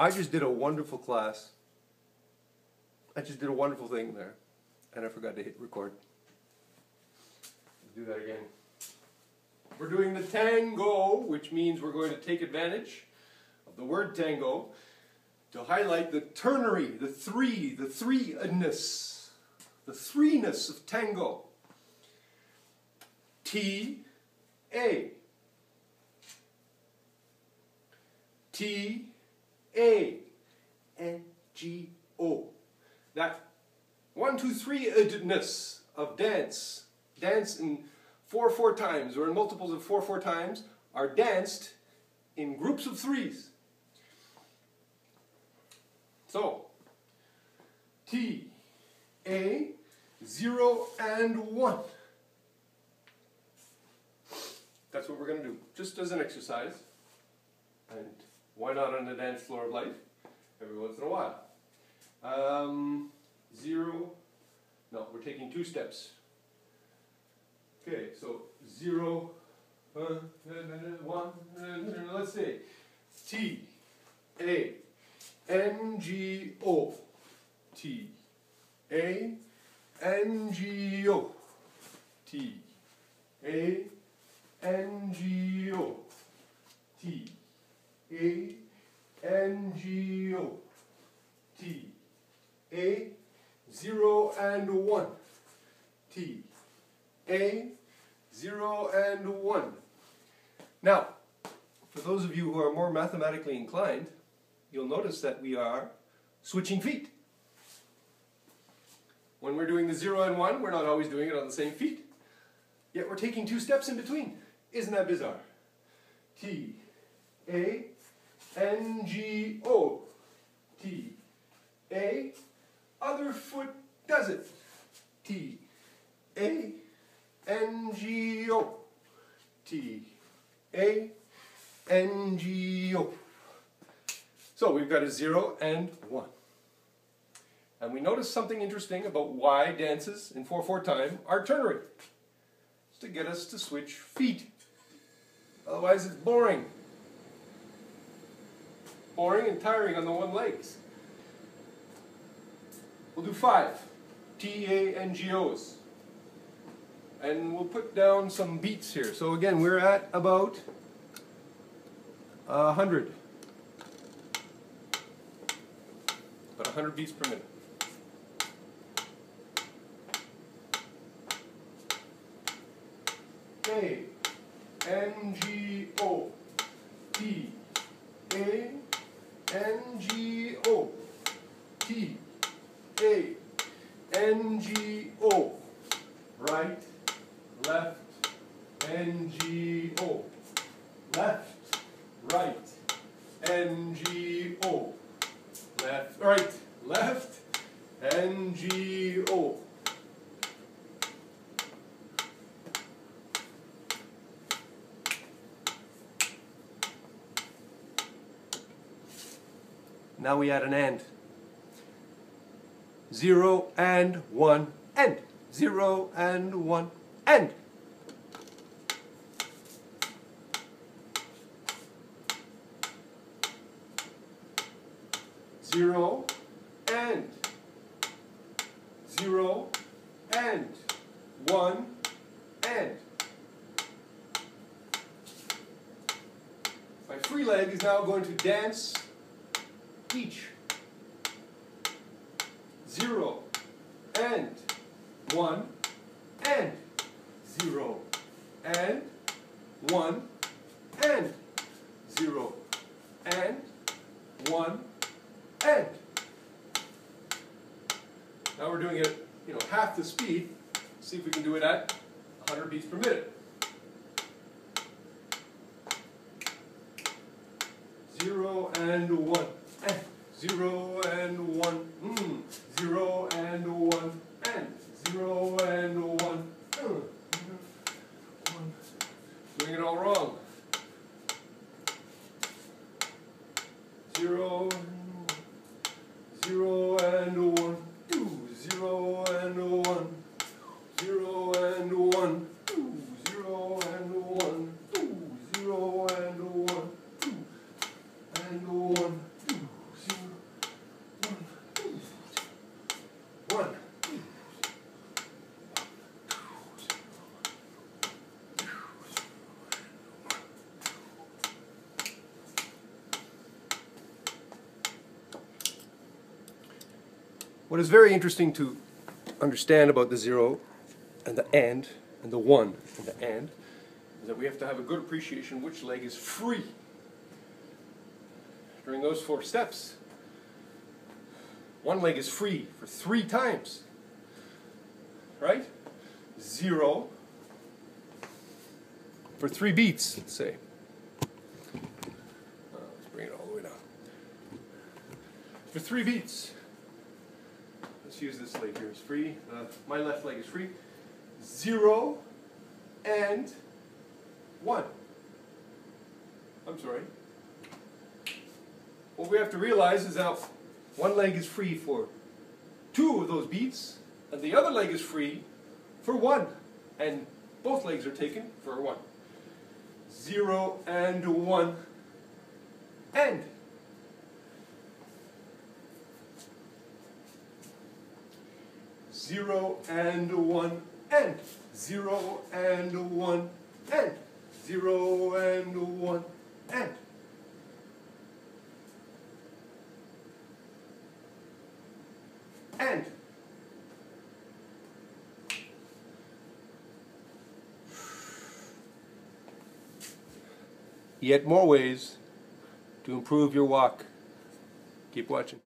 I just did a wonderful class. I just did a wonderful thing there, and I forgot to hit record. Let's do that again. We're doing the tango, which means we're going to take advantage of the word tango to highlight the ternary, the threeness of tango. T-A. T-A-N-G-O. That 1, 2, 3-ness of dance. Dance in 4/4 times, or in multiples of 4/4 times, are danced in groups of threes. So, T-A, 0 and 1. That's what we're going to do, just as an exercise. And why not on the dance floor of life, every once in a while. 0, no, we're taking 2 steps. Okay, so 0, 1, let's say T-A-N-G-O, T-A-N-G-O, T-A-N-G-O, T-A-N-G-O, T-A, 0 and 1, T-A, 0 and 1. Now, for those of you who are more mathematically inclined, you'll notice that we are switching feet. When we're doing the 0 and 1, we're not always doing it on the same feet, yet we're taking 2 steps in between. Isn't that bizarre? T-A-N-G-O, T-A, other foot does it, T-A-N-G-O, T-A-N-G-O. So we've got a 0 and 1. And we notice something interesting about why dances in 4/4 time are ternary. It's to get us to switch feet. Otherwise it's boring. Boring and tiring on the one legs. We'll do 5 T-A-N-G-O's. And we'll put down some beats here. So again, we're at about 100. About 100 beats per minute. A-N-G-O, T-A-N-G-O, T-A-N-G-O, right, left, N-G-O, left, right, N-G-O, left, right, left, N-G-O. Now we add an and. 0 and 1 and. 0 and 1 and. Zero and. 0 and. 1 and. My free leg is now going to dance each. 0 and 1 and 0 and 1 and 0 and 1 and. Now we're doing it, half the speed. See if we can do it at 100 beats per minute. 0 and 1 and 0 and 1 0 and 1 and 0 and 1 doing it all wrong. 0 0 and 1 0 and 1 0 and 1 0 and 1 0 and 1 and 1 What is very interesting to understand about the 0 and the and the 1 and the and is that we have to have a good appreciation which leg is free during those 4 steps. One leg is free for 3 times, right? 0 for 3 beats, let's say. Let's bring it all the way down. For 3 beats. Let's use this leg here. It's free. My left leg is free. 0 and 1. I'm sorry. What we have to realize is that one leg is free for 2 of those beats, and the other leg is free for 1. And both legs are taken for 1. 0 and 1 and. Zero and 1 and. 0 and 1 and. 0 and 1 and. And. Yet more ways to improve your walk. Keep watching.